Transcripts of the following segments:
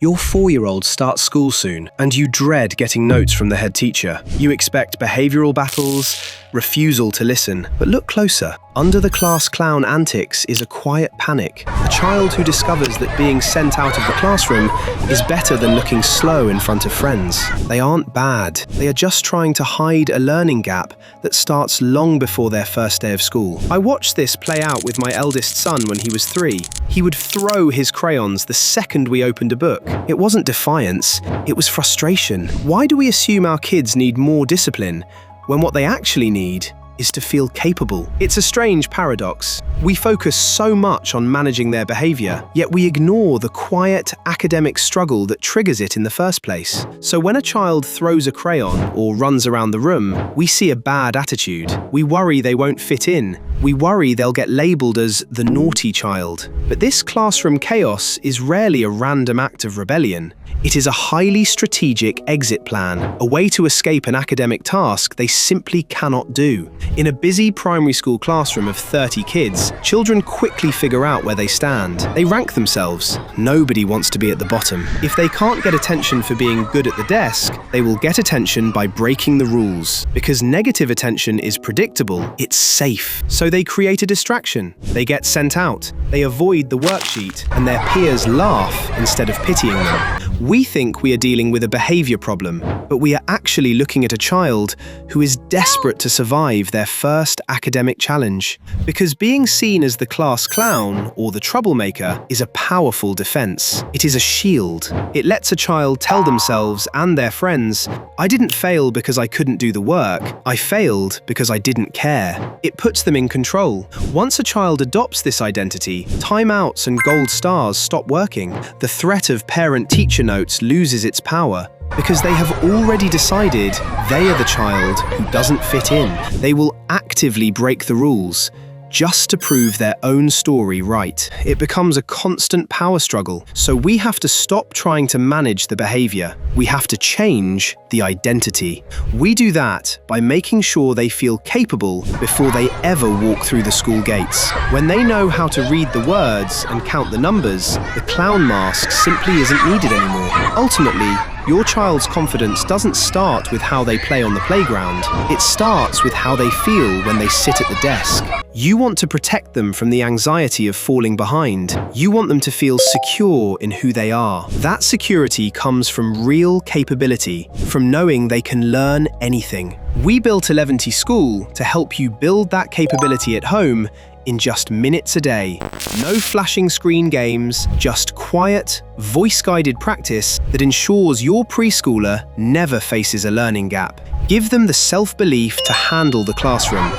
Your 4-year-old starts school soon, and you dread getting notes from the head teacher. You expect behavioral battles, refusal to listen. But look closer. Under the class clown antics is a quiet panic. A child who discovers that being sent out of the classroom is better than looking slow in front of friends. They aren't bad. They are just trying to hide a learning gap that starts long before their first day of school. I watched this play out with my eldest son when he was 3. He would throw his crayons the second we opened a book. It wasn't defiance, it was frustration. Why do we assume our kids need more discipline when what they actually need is to feel capable? It's a strange paradox. We focus so much on managing their behavior, yet we ignore the quiet academic struggle that triggers it in the first place. So when a child throws a crayon or runs around the room, we see a bad attitude. We worry they won't fit in. We worry they'll get labeled as the naughty child. But this classroom chaos is rarely a random act of rebellion. It is a highly strategic exit plan, a way to escape an academic task they simply cannot do. In a busy primary school classroom of 30 kids, children quickly figure out where they stand. They rank themselves. Nobody wants to be at the bottom. If they can't get attention for being good at the desk, they will get attention by breaking the rules. Because negative attention is predictable, it's safe. So they create a distraction. They get sent out. They avoid the worksheet, and their peers laugh instead of pitying them. We think we are dealing with a behavior problem, but we are actually looking at a child who is desperate to survive their first academic challenge. Because being seen as the class clown or the troublemaker is a powerful defense. It is a shield. It lets a child tell themselves and their friends, "I didn't fail because I couldn't do the work. I failed because I didn't care." It puts them in control. Once a child adopts this identity, timeouts and gold stars stop working. The threat of parent-teacher notes loses its power because they have already decided they are the child who doesn't fit in. They will actively break the rules just to prove their own story right. It becomes a constant power struggle. So we have to stop trying to manage the behavior. We have to change the identity. We do that by making sure they feel capable before they ever walk through the school gates. When they know how to read the words and count the numbers, the clown mask simply isn't needed anymore. Ultimately, your child's confidence doesn't start with how they play on the playground. It starts with how they feel when they sit at the desk. You want to protect them from the anxiety of falling behind. You want them to feel secure in who they are. That security comes from real capability, from knowing they can learn anything. We built 11T School to help you build that capability at home in just minutes a day. No flashing screen games, just quiet, voice-guided practice that ensures your preschooler never faces a learning gap. Give them the self-belief to handle the classroom,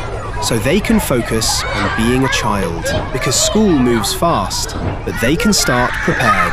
so they can focus on being a child. Because school moves fast, but they can start prepared.